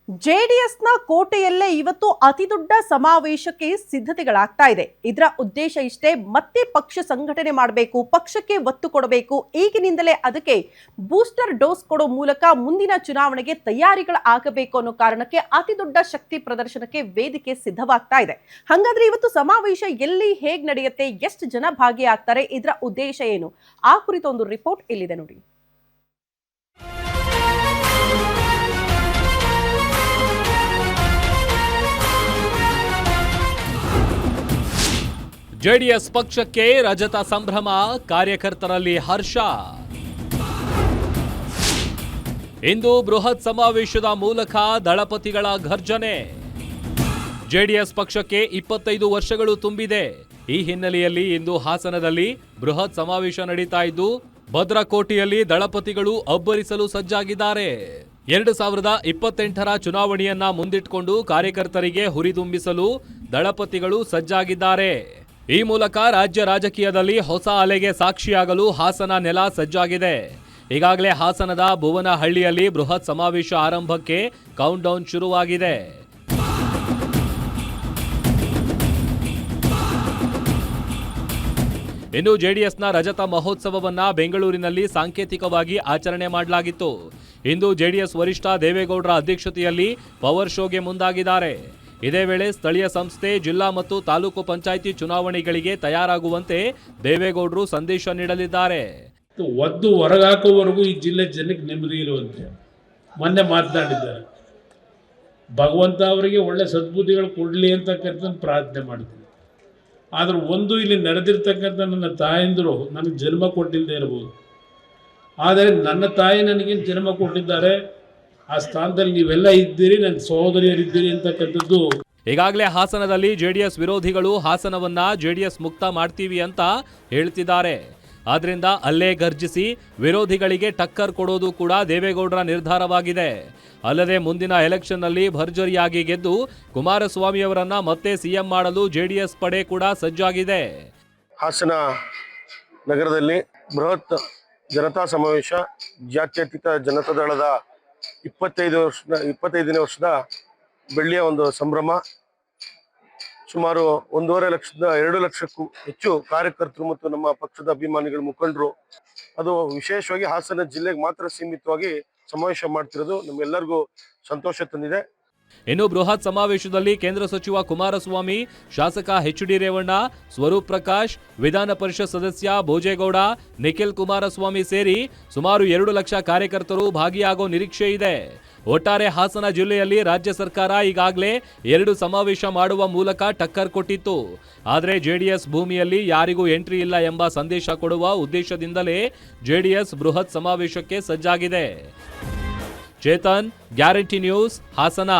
ಜೆಡಿಎಸ್ನ ಕೋಟೆಯಲ್ಲೇ ಇವತ್ತು ಅತಿದೊಡ್ಡ ಸಮಾವೇಶಕ್ಕೆ ಸಿದ್ಧತೆಗಳಾಗ್ತಾ ಇದೆ. ಇದರ ಉದ್ದೇಶ ಇಷ್ಟೇ, ಮತ್ತೆ ಪಕ್ಷ ಸಂಘಟನೆ ಮಾಡಬೇಕು, ಪಕ್ಷಕ್ಕೆ ಒತ್ತು ಕೊಡಬೇಕು. ಈಗಿನಿಂದಲೇ ಅದಕ್ಕೆ ಬೂಸ್ಟರ್ ಡೋಸ್ ಕೊಡೋ ಮೂಲಕ ಮುಂದಿನ ಚುನಾವಣೆಗೆ ತಯಾರಿಗಳಾಗಬೇಕು ಅನ್ನೋ ಕಾರಣಕ್ಕೆ ಅತಿದೊಡ್ಡ ಶಕ್ತಿ ಪ್ರದರ್ಶನಕ್ಕೆ ವೇದಿಕೆ ಸಿದ್ಧವಾಗ್ತಾ ಇದೆ. ಹಾಗಾದ್ರೆ ಇವತ್ತು ಸಮಾವೇಶ ಎಲ್ಲಿ, ಹೇಗೆ ನಡೆಯುತ್ತೆ, ಎಷ್ಟು ಜನ ಭಾಗಿಯಾಗ್ತಾರೆ, ಇದರ ಉದ್ದೇಶ ಏನು, ಆ ಕುರಿತ ಒಂದು ರಿಪೋರ್ಟ್ ಇಲ್ಲಿದೆ ನೋಡಿ. ಜೆಡಿಎಸ್ ಪಕ್ಷಕ್ಕೆ ರಜತ ಸಂಭ್ರಮ, ಕಾರ್ಯಕರ್ತರಲ್ಲಿ ಹರ್ಷ. ಇಂದು ಬೃಹತ್ ಸಮಾವೇಶದ ಮೂಲಕ ದಳಪತಿಗಳ ಘರ್ಜನೆ. ಜೆಡಿಎಸ್ ಪಕ್ಷಕ್ಕೆ 25 ವರ್ಷಗಳು ತುಂಬಿದೆ. ಈ ಹಿನ್ನೆಲೆಯಲ್ಲಿ ಇಂದು ಹಾಸನದಲ್ಲಿ ಬೃಹತ್ ಸಮಾವೇಶ ನಡೀತಾ ಇದ್ದು, ಭದ್ರಕೋಟೆಯಲ್ಲಿ ದಳಪತಿಗಳು ಅಬ್ಬರಿಸಲು ಸಜ್ಜಾಗಿದ್ದಾರೆ. 2028ರ ಚುನಾವಣೆಯನ್ನ ಮುಂದಿಟ್ಟುಕೊಂಡು ಕಾರ್ಯಕರ್ತರಿಗೆ ಹುರಿದುಂಬಿಸಲು ದಳಪತಿಗಳು ಸಜ್ಜಾಗಿದ್ದಾರೆ. ಈ ಮೂಲಕ ರಾಜ್ಯ ರಾಜಕೀಯದಲ್ಲಿ ಹೊಸ ಅಲೆಗೆ ಸಾಕ್ಷಿಯಾಗಲು ಹಾಸನ ನೆಲ ಸಜ್ಜಾಗಿದೆ. ಈಗಾಗಲೇ ಹಾಸನದ ಭುವನಹಳ್ಳಿಯಲ್ಲಿ ಬೃಹತ್ ಸಮಾವೇಶ ಆರಂಭಕ್ಕೆ ಕೌಂಟ್ಡೌನ್ ಶುರುವಾಗಿದೆ. ಇನ್ನು ಜೆಡಿಎಸ್ನ ರಜತ ಮಹೋತ್ಸವವನ್ನ ಬೆಂಗಳೂರಿನಲ್ಲಿ ಸಾಂಕೇತಿಕವಾಗಿ ಆಚರಣೆ ಮಾಡಲಾಗಿತ್ತು. ಇಂದು ಜೆಡಿಎಸ್ ವರಿಷ್ಠ ದೇವೇಗೌಡರ ಅಧ್ಯಕ್ಷತೆಯಲ್ಲಿ ಪವರ್ ಶೋಗೆ ಮುಂದಾಗಿದ್ದಾರೆ. ಇದೇ ವೇಳೆ ಸ್ಥಳೀಯ ಸಂಸ್ಥೆ, ಜಿಲ್ಲಾ ಮತ್ತು ತಾಲೂಕು ಪಂಚಾಯಿತಿ ಚುನಾವಣೆಗಳಿಗೆ ತಯಾರಾಗುವಂತೆ ದೇವೇಗೌಡರು ಸಂದೇಶ ನೀಡಲಿದ್ದಾರೆ. ಒದ್ದು ಹೊರಗಾಕುವವರೆಗೂ ಈ ಜಿಲ್ಲೆ ಜನಕ್ಕೆ ನೆಮ್ಮದಿ ಇರುವಂತೆ ಮೊನ್ನೆ ಮಾತನಾಡಿದ್ದಾರೆ. ಭಗವಂತ ಅವರಿಗೆ ಒಳ್ಳೆ ಸದ್ಬುದ್ಧಿಗಳು ಕೊಡಲಿ ಅಂತಕ್ಕಂಥ ಪ್ರಾರ್ಥನೆ ಮಾಡ್ತೀನಿ. ಆದ್ರೆ ಒಂದು ಇಲ್ಲಿ ನಡೆದಿರ್ತಕ್ಕಂಥ ನನ್ನ ತಾಯಂದಿರು ನನಗೆ ಜನ್ಮ ಕೊಟ್ಟಿಲ್ಲದೆ ಇರಬಹುದು, ಆದರೆ ನನ್ನ ತಾಯಿ ನನಗೇನು ಜನ್ಮ ಕೊಟ್ಟಿದ್ದಾರೆ, ಆ ಸ್ಥಾನದಲ್ಲಿ ನೀವೆಲ್ಲ ಇದ್ದೀರಿ, ನನ್ನ ಸಹೋದರಿಯರಿದ್ದೀರಿ ಅಂತಕ್ಕಂಥದ್ದು. ಈಗಾಗಲೇ ಹಾಸನದಲ್ಲಿ ಜೆಡಿಎಸ್ ವಿರೋಧಿಗಳು ಹಾಸನವನ್ನ ಜೆಡಿಎಸ್ ಮುಕ್ತ ಮಾಡ್ತೀವಿ ಅಂತ ಹೇಳ್ತಿದ್ದಾರೆ. ಆದ್ರಿಂದ ಅಲ್ಲೇ ಗರ್ಜಿಸಿ ವಿರೋಧಿಗಳಿಗೆ ಟಕ್ಕರ್ ಕೊಡೋದು ಕೂಡ ದೇವೇಗೌಡರ ನಿರ್ಧಾರವಾಗಿದೆ. ಅಲ್ಲದೆ ಮುಂದಿನ ಎಲೆಕ್ಷನ್ನಲ್ಲಿ ಭರ್ಜರಿಯಾಗಿ ಗೆದ್ದು ಕುಮಾರಸ್ವಾಮಿಯವರನ್ನ ಮತ್ತೆ ಸಿಎಂ ಮಾಡಲು ಜೆಡಿಎಸ್ ಪಡೆ ಕೂಡ ಸಜ್ಜಾಗಿದೆ. ಹಾಸನ ನಗರದಲ್ಲಿ ಬೃಹತ್ ಜನತಾ ಸಮಾವೇಶ, ಜಾತ್ಯತೀತ ಜನತಾದಳದ 25ನೇ ವರ್ಷದ ಬೆಳ್ಳಿಯ ಒಂದು ಸಂಭ್ರಮ. ಸುಮಾರು 1.5 ಲಕ್ಷದಿಂದ 2 ಲಕ್ಷಕ್ಕೂ ಹೆಚ್ಚು ಕಾರ್ಯಕರ್ತರು ಮತ್ತು ನಮ್ಮ ಪಕ್ಷದ ಅಭಿಮಾನಿಗಳು, ಮುಖಂಡರು, ಅದು ವಿಶೇಷವಾಗಿ ಹಾಸನ ಜಿಲ್ಲೆಗೆ ಮಾತ್ರ ಸೀಮಿತವಾಗಿ ಸಮಾವೇಶ ಮಾಡ್ತಿರೋದು ನಮ್ಗೆಲ್ಲರಿಗೂ ಸಂತೋಷ ತಂದಿದೆ. ಇನ್ನು ಬೃಹತ್ ಸಮಾವೇಶದಲ್ಲಿ ಕೇಂದ್ರ ಸಚಿವ ಕುಮಾರಸ್ವಾಮಿ, ಶಾಸಕ ಎಚ್.ಡಿ. ರೇವಣ್ಣ, ಸ್ವರೂಪ್ ಪ್ರಕಾಶ್, ವಿಧಾನ ಪರಿಷತ್ ಸದಸ್ಯ ಭೋಜೇಗೌಡ, ನಿಖಿಲ್ ಕುಮಾರಸ್ವಾಮಿ ಸೇರಿ ಸುಮಾರು 2 ಲಕ್ಷ ಕಾರ್ಯಕರ್ತರು ಭಾಗಿಯಾಗೋ ನಿರೀಕ್ಷೆ ಇದೆ. ಒಟ್ಟಾರೆ ಹಾಸನ ಜಿಲ್ಲೆಯಲ್ಲಿ ರಾಜ್ಯ ಸರ್ಕಾರ ಈಗಾಗಲೇ 2 ಸಮಾವೇಶ ಮಾಡುವ ಮೂಲಕ ಟಕ್ಕರ್ ಕೊಟ್ಟಿತ್ತು. ಆದರೆ ಜೆಡಿಎಸ್ ಭೂಮಿಯಲ್ಲಿ ಯಾರಿಗೂ ಎಂಟ್ರಿ ಇಲ್ಲ ಎಂಬ ಸಂದೇಶ ಕೊಡುವ ಉದ್ದೇಶದಿಂದಲೇ ಜೆಡಿಎಸ್ ಬೃಹತ್ ಸಮಾವೇಶಕ್ಕೆ ಸಜ್ಜಾಗಿದೆ. Chetan, guarantee news, Hassan.